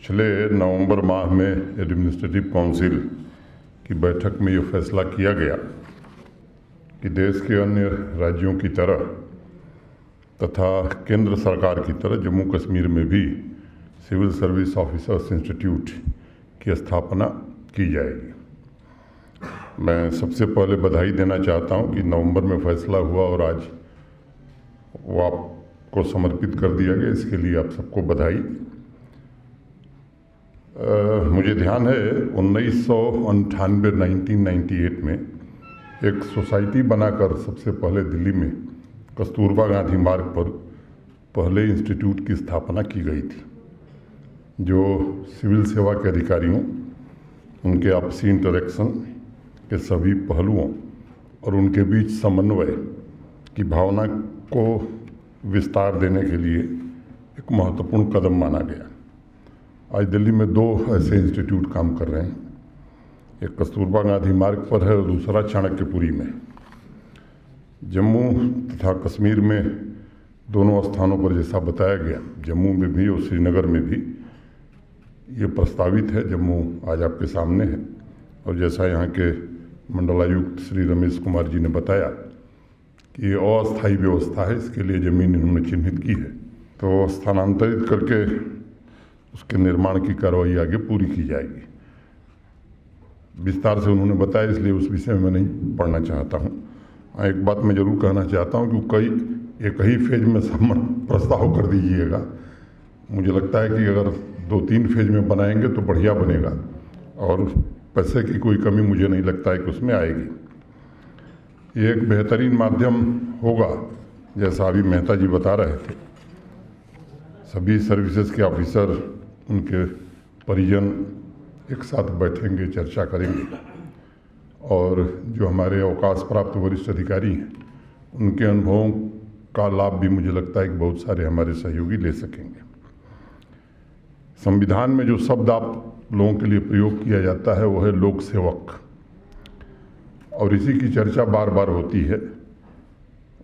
पिछले नवंबर माह में एडमिनिस्ट्रेटिव काउंसिल की बैठक में ये फैसला किया गया कि देश के अन्य राज्यों की तरह तथा केंद्र सरकार की तरह जम्मू कश्मीर में भी सिविल सर्विस ऑफिसर्स इंस्टीट्यूट की स्थापना की जाएगी। मैं सबसे पहले बधाई देना चाहता हूं कि नवंबर में फैसला हुआ और आज वो आपको समर्पित कर दिया गया, इसके लिए आप सबको बधाई। मुझे ध्यान है 1998 में एक सोसाइटी बनाकर सबसे पहले दिल्ली में कस्तूरबा गांधी मार्ग पर पहले इंस्टीट्यूट की स्थापना की गई थी, जो सिविल सेवा के अधिकारियों, उनके आपसी इंटरेक्शन के सभी पहलुओं और उनके बीच समन्वय की भावना को विस्तार देने के लिए एक महत्वपूर्ण कदम माना गया। आज दिल्ली में 2 ऐसे इंस्टीट्यूट काम कर रहे हैं, एक कस्तूरबा गांधी मार्ग पर है और दूसरा चाणक्यपुरी में। जम्मू तथा कश्मीर में दोनों स्थानों पर जैसा बताया गया, जम्मू में भी और श्रीनगर में भी ये प्रस्तावित है। जम्मू आज आपके सामने है और जैसा यहाँ के मंडलायुक्त श्री रमेश कुमार जी ने बताया कि ये अस्थायी व्यवस्था है, इसके लिए ज़मीन इन्होंने चिन्हित की है, तो स्थानांतरित करके उसके निर्माण की कार्रवाई आगे पूरी की जाएगी। विस्तार से उन्होंने बताया, इसलिए उस विषय में मैं नहीं पढ़ना चाहता हूँ। एक बात मैं ज़रूर कहना चाहता हूँ कि एक ही फेज में सम्मत प्रस्ताव कर दीजिएगा। मुझे लगता है कि अगर 2-3 फेज में बनाएंगे तो बढ़िया बनेगा और पैसे की कोई कमी मुझे नहीं लगता है कि उसमें आएगी। ये एक बेहतरीन माध्यम होगा, जैसा अभी मेहता जी बता रहे थे। सभी सर्विसेज के ऑफिसर, उनके परिजन एक साथ बैठेंगे, चर्चा करेंगे और जो हमारे अवकाश प्राप्त वरिष्ठ अधिकारी हैं, उनके अनुभवों का लाभ भी मुझे लगता है कि बहुत सारे हमारे सहयोगी ले सकेंगे। संविधान में जो शब्द आप लोगों के लिए प्रयोग किया जाता है वो है लोक सेवक, और इसी की चर्चा बार बार होती है।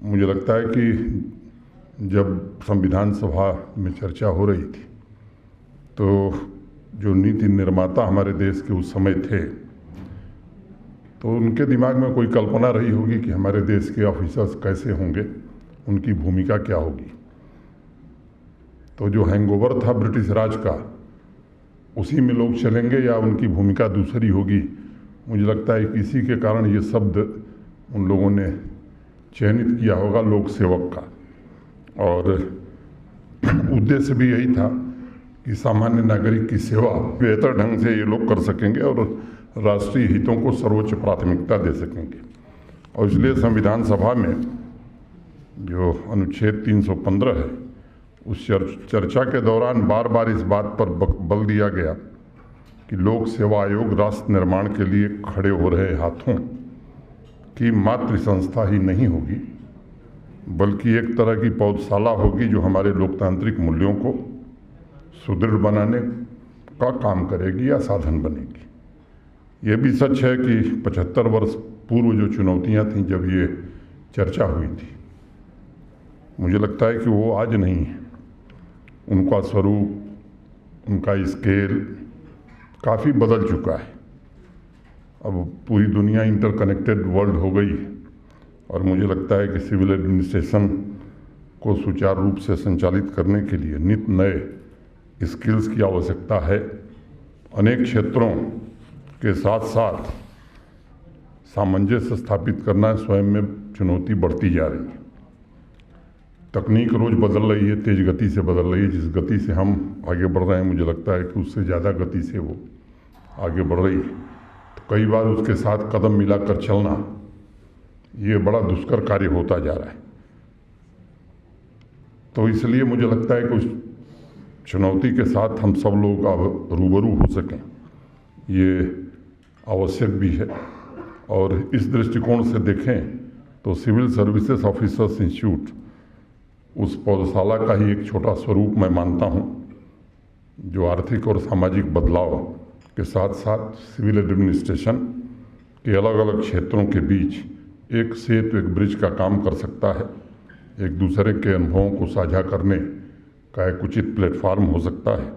मुझे लगता है कि जब संविधान सभा में चर्चा हो रही थी तो जो नीति निर्माता हमारे देश के उस समय थे, तो उनके दिमाग में कोई कल्पना रही होगी कि हमारे देश के ऑफिसर्स कैसे होंगे, उनकी भूमिका क्या होगी। तो जो हैंगओवर था ब्रिटिश राज का, उसी में लोग चलेंगे या उनकी भूमिका दूसरी होगी। मुझे लगता है कि इसी के कारण ये शब्द उन लोगों ने चयनित किया होगा, लोक सेवक का। और उद्देश्य भी यही था कि सामान्य नागरिक की सेवा बेहतर ढंग से ये लोग कर सकेंगे और राष्ट्रीय हितों को सर्वोच्च प्राथमिकता दे सकेंगे। और इसलिए संविधान सभा में जो अनुच्छेद 315 है, उस चर्चा के दौरान बार बार इस बात पर बल दिया गया कि लोक सेवा आयोग राष्ट्र निर्माण के लिए खड़े हो रहे हाथों की मातृ संस्था ही नहीं होगी, बल्कि एक तरह की पौधशाला होगी जो हमारे लोकतांत्रिक मूल्यों को सुदृढ़ बनाने का काम करेगी या साधन बनेगी। ये भी सच है कि 75 वर्ष पूर्व जो चुनौतियां थीं जब ये चर्चा हुई थी, मुझे लगता है कि वो आज नहीं है। उनका स्वरूप, उनका स्केल काफ़ी बदल चुका है। अब पूरी दुनिया इंटरकनेक्टेड वर्ल्ड हो गई है और मुझे लगता है कि सिविल एडमिनिस्ट्रेशन को सुचारू रूप से संचालित करने के लिए नित नए स्किल्स की आवश्यकता है। अनेक क्षेत्रों के साथ साथ सामंजस्य स्थापित करना स्वयं में चुनौती बढ़ती जा रही है। तकनीक रोज़ बदल रही है, तेज़ गति से बदल रही है। जिस गति से हम आगे बढ़ रहे हैं, मुझे लगता है कि उससे ज़्यादा गति से वो आगे बढ़ रही है। तो कई बार उसके साथ कदम मिलाकर चलना ये बड़ा दुष्कर कार्य होता जा रहा है। तो इसलिए मुझे लगता है कि उस चुनौती के साथ हम सब लोग अब रूबरू हो सकें, ये आवश्यक भी है। और इस दृष्टिकोण से देखें तो सिविल सर्विसेज ऑफिसर्स इंस्टीट्यूट उस पौधशाला का ही एक छोटा स्वरूप मैं मानता हूँ, जो आर्थिक और सामाजिक बदलाव के साथ साथ सिविल एडमिनिस्ट्रेशन के अलग अलग क्षेत्रों के बीच एक सेतु, एक ब्रिज का काम कर सकता है। एक दूसरे के अनुभवों को साझा करने का एक उचित प्लेटफार्म हो सकता है।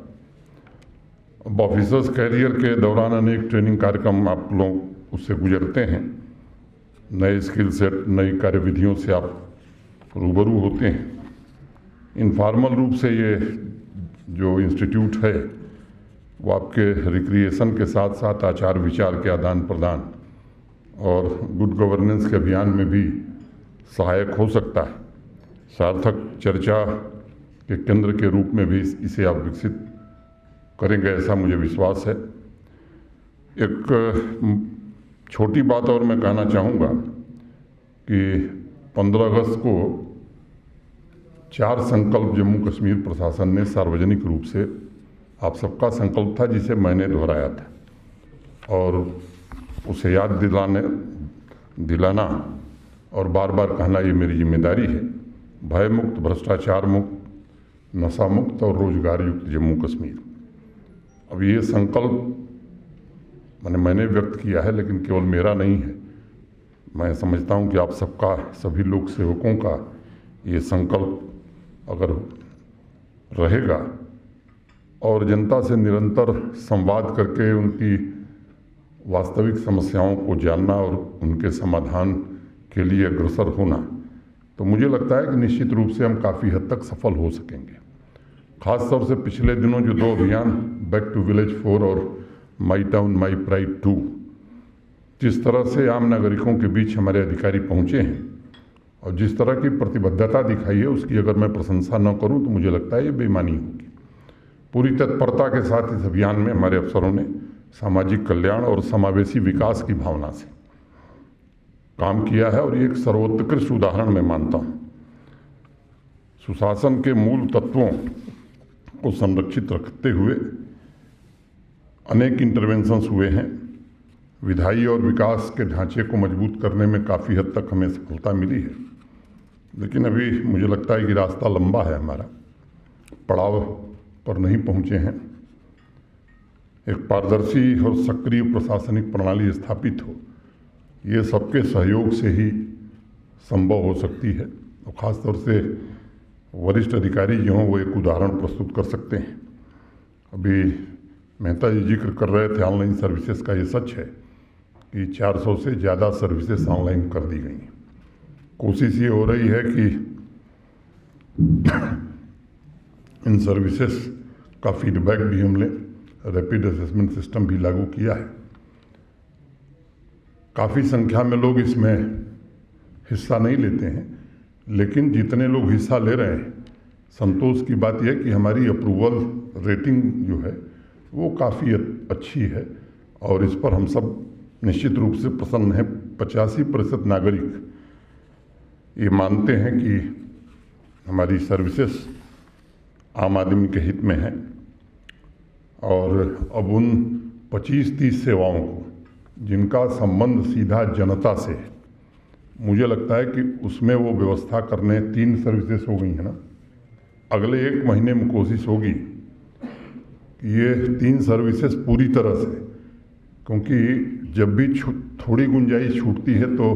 अब ऑफिसर्स कैरियर के दौरान अनेक ट्रेनिंग कार्यक्रम आप लोग उससे गुजरते हैं, नए स्किल सेट, नई कार्यविधियों से आप रूबरू होते हैं। इनफॉर्मल रूप से ये जो इंस्टीट्यूट है वो आपके रिक्रिएशन के साथ साथ आचार विचार के आदान प्रदान और गुड गवर्नेंस के अभियान में भी सहायक हो सकता है। सार्थक चर्चा के केंद्र के रूप में भी इसे आप विकसित करेंगे, ऐसा मुझे विश्वास है। एक छोटी बात और मैं कहना चाहूँगा कि 15 अगस्त को 4 संकल्प जम्मू कश्मीर प्रशासन ने सार्वजनिक रूप से, आप सबका संकल्प था जिसे मैंने दोहराया था, और उसे याद दिलाना और बार बार कहना ये मेरी जिम्मेदारी है। भय मुक्त, भ्रष्टाचार मुक्त, नशा मुक्त और रोजगार युक्त जम्मू कश्मीर। अब ये संकल्प मैंने व्यक्त किया है, लेकिन केवल मेरा नहीं है। मैं समझता हूँ कि आप सबका, सभी लोक सेवकों का ये संकल्प अगर रहेगा और जनता से निरंतर संवाद करके उनकी वास्तविक समस्याओं को जानना और उनके समाधान के लिए अग्रसर होना, तो मुझे लगता है कि निश्चित रूप से हम काफ़ी हद तक सफल हो सकेंगे। खास तौर से पिछले दिनों जो 2 अभियान बैक टू विलेज 4 और माई टाउन माई प्राइड 2, जिस तरह से आम नागरिकों के बीच हमारे अधिकारी पहुँचे हैं और जिस तरह की प्रतिबद्धता दिखाई है, उसकी अगर मैं प्रशंसा न करूं तो मुझे लगता है ये बेईमानी होगी। पूरी तत्परता के साथ इस अभियान में हमारे अफसरों ने सामाजिक कल्याण और समावेशी विकास की भावना से काम किया है और ये एक सर्वोत्कृष्ट उदाहरण मैं मानता हूँ। सुशासन के मूल तत्वों को संरक्षित रखते हुए अनेक इंटरवेंशंस हुए हैं। विधायी और विकास के ढांचे को मजबूत करने में काफ़ी हद तक हमें सफलता मिली है, लेकिन अभी मुझे लगता है कि रास्ता लंबा है, हमारा पड़ाव पर नहीं पहुँचे हैं। एक पारदर्शी और सक्रिय प्रशासनिक प्रणाली स्थापित हो, ये सबके सहयोग से ही संभव हो सकती है और ख़ासतौर से वरिष्ठ अधिकारी जो हों वो एक उदाहरण प्रस्तुत कर सकते हैं। अभी मेहता जी जिक्र कर रहे थे ऑनलाइन सर्विसेज का, ये सच है कि 400 से ज़्यादा सर्विसेज ऑनलाइन कर दी गई हैं। कोशिश ये हो रही है कि इन सर्विसेज का फीडबैक भी हम लें। रैपिड असेसमेंट सिस्टम भी लागू किया है। काफ़ी संख्या में लोग इसमें हिस्सा नहीं लेते हैं, लेकिन जितने लोग हिस्सा ले रहे हैं, संतोष की बात यह है कि हमारी अप्रूवल रेटिंग जो है वो काफ़ी अच्छी है और इस पर हम सब निश्चित रूप से प्रसन्न हैं। 85% नागरिक ये मानते हैं कि हमारी सर्विसेज आम आदमी के हित में है और अब उन 25-30 सेवाओं को जिनका संबंध सीधा जनता से है, मुझे लगता है कि उसमें वो व्यवस्था करने 3 सर्विसेज हो गई हैं ना। अगले 1 महीने में कोशिश होगी कि ये 3 सर्विसेज पूरी तरह से, क्योंकि जब भी थोड़ी गुंजाइश छूटती है तो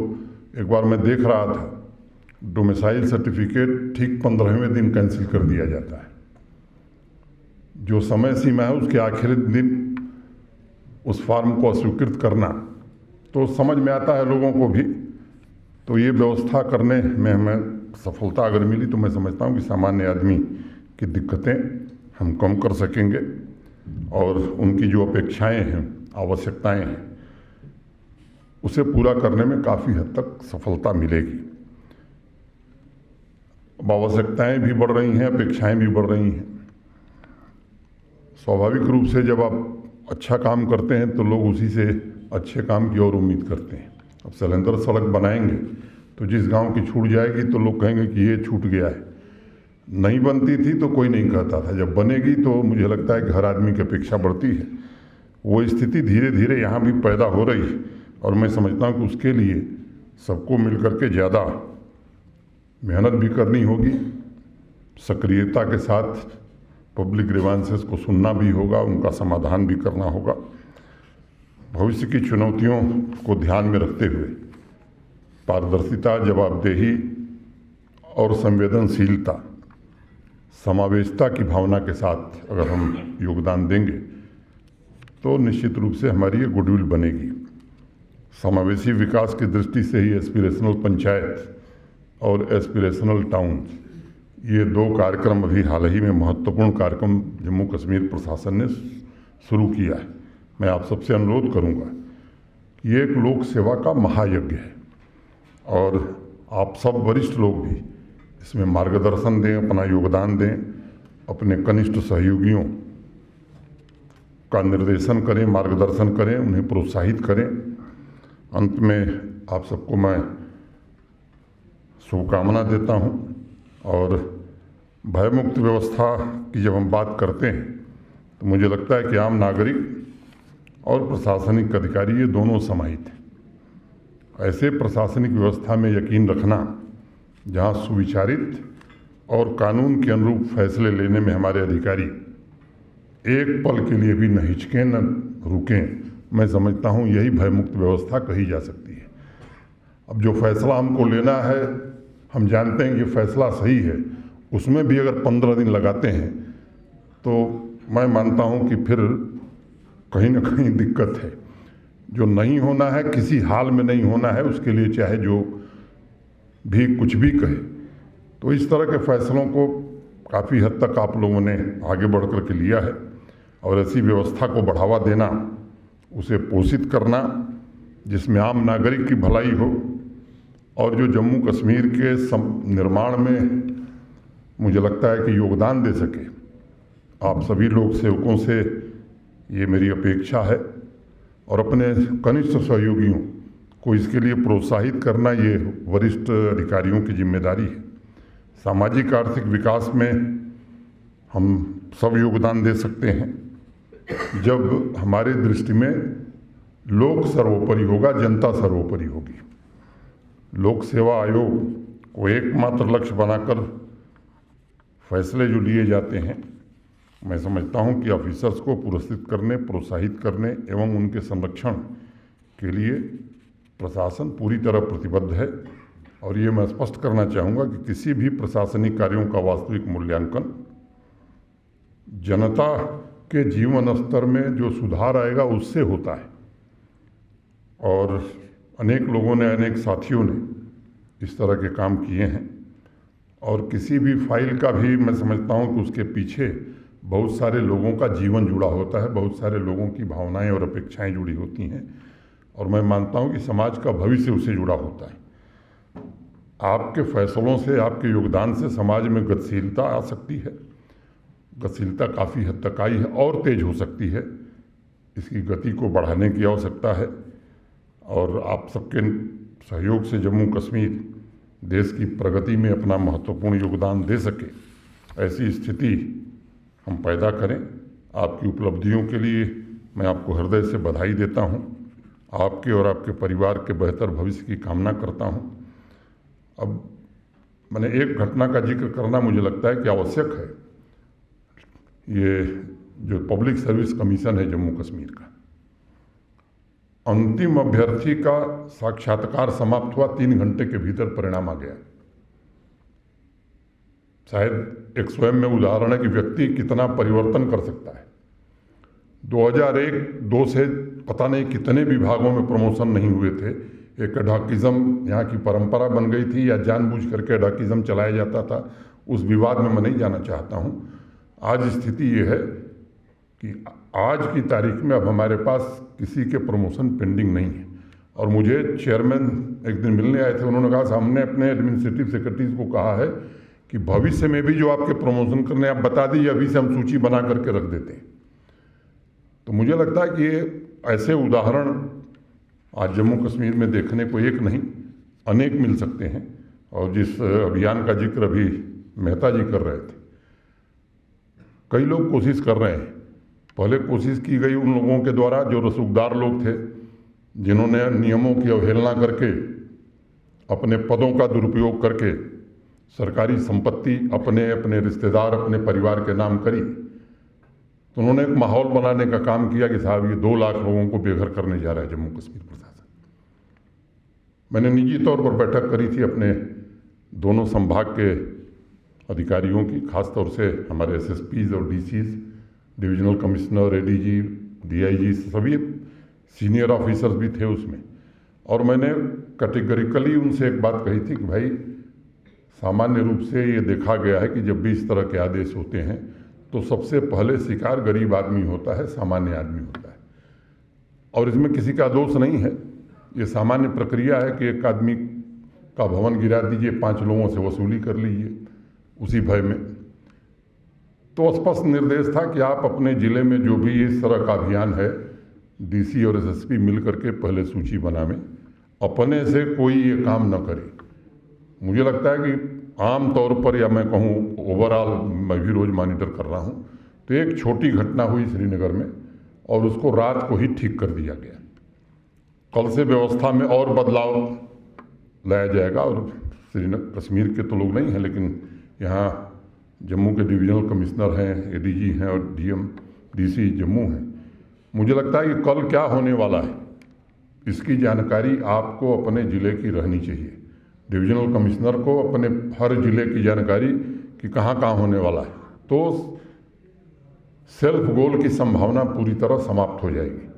एक बार मैं देख रहा था डोमिसाइल सर्टिफिकेट ठीक 15वें दिन कैंसिल कर दिया जाता है। जो समय सीमा है उसके आखिरी दिन उस फॉर्म को अस्वीकृत करना, तो समझ में आता है लोगों को भी। तो ये व्यवस्था करने में हमें सफलता अगर मिली तो मैं समझता हूँ कि सामान्य आदमी की दिक्कतें हम कम कर सकेंगे और उनकी जो अपेक्षाएं हैं, आवश्यकताएं हैं, उसे पूरा करने में काफ़ी हद तक सफलता मिलेगी। अब आवश्यकताएं भी बढ़ रही हैं, अपेक्षाएं भी बढ़ रही हैं। स्वाभाविक रूप से जब आप अच्छा काम करते हैं तो लोग उसी से अच्छे काम की और उम्मीद करते हैं। अब सलेंडर सड़क बनाएंगे तो जिस गांव की छूट जाएगी तो लोग कहेंगे कि ये छूट गया है। नहीं बनती थी तो कोई नहीं कहता था, जब बनेगी तो मुझे लगता है कि हर आदमी की अपेक्षा बढ़ती है। वो स्थिति धीरे धीरे यहाँ भी पैदा हो रही है और मैं समझता हूँ कि उसके लिए सबको मिलकर के ज़्यादा मेहनत भी करनी होगी, सक्रियता के साथ पब्लिक ग्रीवांसेस को सुनना भी होगा, उनका समाधान भी करना होगा। भविष्य की चुनौतियों को ध्यान में रखते हुए पारदर्शिता, जवाबदेही और संवेदनशीलता, समावेशिता की भावना के साथ अगर हम योगदान देंगे तो निश्चित रूप से हमारी ये गुडविल बनेगी। समावेशी विकास की दृष्टि से ही एस्पिरेशनल पंचायत और एस्पिरेशनल टाउन, ये दो कार्यक्रम अभी हाल ही में महत्वपूर्ण कार्यक्रम जम्मू कश्मीर प्रशासन ने शुरू किया है। मैं आप सबसे अनुरोध करूंगा, ये एक लोक सेवा का महायज्ञ है और आप सब वरिष्ठ लोग भी इसमें मार्गदर्शन दें, अपना योगदान दें, अपने कनिष्ठ सहयोगियों का निर्देशन करें, मार्गदर्शन करें, उन्हें प्रोत्साहित करें। अंत में आप सबको मैं शुभकामना देता हूं और भयमुक्त व्यवस्था की जब हम बात करते हैं तो मुझे लगता है कि आम नागरिक और प्रशासनिक अधिकारी ये दोनों समाहित हैं। ऐसे प्रशासनिक व्यवस्था में यकीन रखना जहां सुविचारित और कानून के अनुरूप फैसले लेने में हमारे अधिकारी एक पल के लिए भी न हिचकें न रुकें, मैं समझता हूं यही भयमुक्त व्यवस्था कही जा सकती है। अब जो फैसला हमको लेना है, हम जानते हैं कि फैसला सही है, उसमें भी अगर 15 दिन लगाते हैं तो मैं मानता हूं कि फिर कहीं ना कहीं दिक्कत है। जो नहीं होना है, किसी हाल में नहीं होना है, उसके लिए चाहे जो भी कुछ भी कहे। तो इस तरह के फैसलों को काफ़ी हद तक आप लोगों ने आगे बढ़ कर के लिया है और ऐसी व्यवस्था को बढ़ावा देना, उसे पोषित करना जिसमें आम नागरिक की भलाई हो और जो जम्मू कश्मीर के निर्माण में मुझे लगता है कि योगदान दे सके। आप सभी लोग सेवकों से ये मेरी अपेक्षा है और अपने कनिष्ठ सहयोगियों को इसके लिए प्रोत्साहित करना ये वरिष्ठ अधिकारियों की जिम्मेदारी है। सामाजिक आर्थिक विकास में हम सब योगदान दे सकते हैं जब हमारे दृष्टि में लोक सर्वोपरि होगा, जनता सर्वोपरि होगी। लोक सेवा आयोग को एकमात्र लक्ष्य बनाकर फैसले जो लिए जाते हैं, मैं समझता हूं कि ऑफिसर्स को पुरस्कृत करने, प्रोत्साहित करने एवं उनके संरक्षण के लिए प्रशासन पूरी तरह प्रतिबद्ध है। और ये मैं स्पष्ट करना चाहूँगा कि किसी भी प्रशासनिक कार्यों का वास्तविक मूल्यांकन जनता के जीवन स्तर में जो सुधार आएगा उससे होता है। और अनेक लोगों ने, अनेक साथियों ने इस तरह के काम किए हैं और किसी भी फाइल का भी मैं समझता हूँ कि उसके पीछे बहुत सारे लोगों का जीवन जुड़ा होता है, बहुत सारे लोगों की भावनाएं और अपेक्षाएं जुड़ी होती हैं और मैं मानता हूँ कि समाज का भविष्य उससे जुड़ा होता है। आपके फैसलों से, आपके योगदान से समाज में गतिशीलता आ सकती है। गतिशीलता काफ़ी हद तक आई है और तेज हो सकती है। इसकी गति को बढ़ाने की आवश्यकता है और आप सबके सहयोग से जम्मू कश्मीर देश की प्रगति में अपना महत्वपूर्ण योगदान दे सके, ऐसी स्थिति हम पैदा करें। आपकी उपलब्धियों के लिए मैं आपको हृदय से बधाई देता हूं। आपके और आपके परिवार के बेहतर भविष्य की कामना करता हूं। अब मैंने एक घटना का जिक्र करना मुझे लगता है कि आवश्यक है। ये जो पब्लिक सर्विस कमीशन है जम्मू कश्मीर का, अंतिम अभ्यर्थी का साक्षात्कार समाप्त हुआ, 3 घंटे के भीतर परिणाम आ गया। शायद एक स्वयं में उदाहरण है कि व्यक्ति कितना परिवर्तन कर सकता है। 2001-2 से पता नहीं कितने विभागों में प्रमोशन नहीं हुए थे। एक एडहॉकिज्म यहाँ की परंपरा बन गई थी या जानबूझ करके एडहॉकिज्म चलाया जाता था, उस विवाद में मैं नहीं जाना चाहता हूँ। आज स्थिति ये है कि आज की तारीख में अब हमारे पास किसी के प्रमोशन पेंडिंग नहीं है। और मुझे चेयरमैन एक दिन मिलने आए थे, उन्होंने कहा हमने अपने एडमिनिस्ट्रेटिव सेक्रेटरीज को कहा है कि भविष्य में भी जो आपके प्रमोशन करने आप बता दीजिए, अभी से हम सूची बना करके रख देते हैं। तो मुझे लगता है कि ये ऐसे उदाहरण आज जम्मू कश्मीर में देखने को एक नहीं अनेक मिल सकते हैं। और जिस अभियान का जिक्र अभी मेहता जी कर रहे थे, कई लोग कोशिश कर रहे हैं। पहले कोशिश की गई उन लोगों के द्वारा जो रसूखदार लोग थे, जिन्होंने नियमों की अवहेलना करके, अपने पदों का दुरुपयोग करके सरकारी संपत्ति अपने अपने रिश्तेदार, अपने परिवार के नाम करी। तो उन्होंने एक माहौल बनाने का काम किया कि साहब ये 2 लाख लोगों को बेघर करने जा रहा है जम्मू कश्मीर प्रशासन। मैंने निजी तौर पर बैठक करी थी अपने दोनों संभाग के अधिकारियों की, खासतौर से हमारे एसएसपीज और DCs, divisional commissioner, ADG DIG सभी सीनियर ऑफिसर्स भी थे उसमें। और मैंने कैटेगरिकली उनसे एक बात कही थी कि भाई सामान्य रूप से ये देखा गया है कि जब भी इस तरह के आदेश होते हैं तो सबसे पहले शिकार गरीब आदमी होता है, सामान्य आदमी होता है। और इसमें किसी का दोष नहीं है, ये सामान्य प्रक्रिया है कि एक आदमी का भवन गिरा दीजिए, 5 लोगों से वसूली कर लीजिए उसी भय में। तो स्पष्ट निर्देश था कि आप अपने ज़िले में जो भी इस तरह का अभियान है, DC और SSP मिल करके पहले सूची बनावें, अपने से कोई ये काम न करे। मुझे लगता है कि आम तौर पर, या मैं कहूँ ओवरऑल, मैं भी रोज़ मॉनिटर कर रहा हूँ, तो एक छोटी घटना हुई श्रीनगर में और उसको रात को ही ठीक कर दिया गया। कल से व्यवस्था में और बदलाव लाया जाएगा। और श्रीनगर कश्मीर के तो लोग नहीं हैं, लेकिन यहाँ जम्मू के डिविजनल कमिश्नर हैं, ADG हैं और DC जम्मू हैं। मुझे लगता है कि कल क्या होने वाला है इसकी जानकारी आपको अपने ज़िले की रहनी चाहिए। डिविजनल कमिश्नर को अपने हर ज़िले की जानकारी कि कहाँ कहाँ होने वाला है, तो सेल्फ गोल की संभावना पूरी तरह समाप्त हो जाएगी।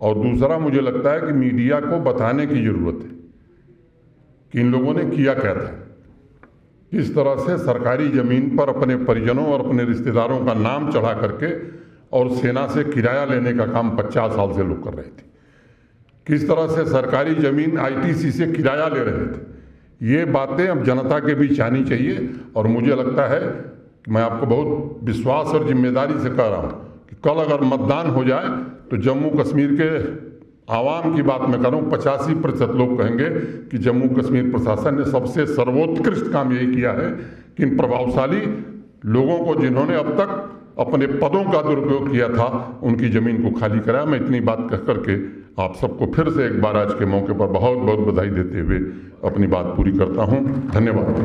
और दूसरा, मुझे लगता है कि मीडिया को बताने की ज़रूरत है कि इन लोगों ने किया क्या था, किस तरह से सरकारी ज़मीन पर अपने परिजनों और अपने रिश्तेदारों का नाम चढ़ा करके और सेना से किराया लेने का काम 50 साल से लोग कर रहे थे, किस तरह से सरकारी ज़मीन ITC से किराया ले रहे थे। ये बातें अब जनता के बीच आनी चाहिए। और मुझे लगता है कि मैं आपको बहुत विश्वास और जिम्मेदारी से कह रहा हूँ कि कल अगर मतदान हो जाए तो जम्मू कश्मीर के आवाम की बात मैं कर रहा हूँ, 85% लोग कहेंगे कि जम्मू कश्मीर प्रशासन ने सबसे सर्वोत्कृष्ट काम यही किया है कि इन प्रभावशाली लोगों को, जिन्होंने अब तक अपने पदों का दुरुपयोग किया था, उनकी ज़मीन को खाली कराया। मैं इतनी बात कह करके आप सबको फिर से एक बार आज के मौके पर बहुत बहुत बधाई देते हुए अपनी बात पूरी करता हूँ। धन्यवाद।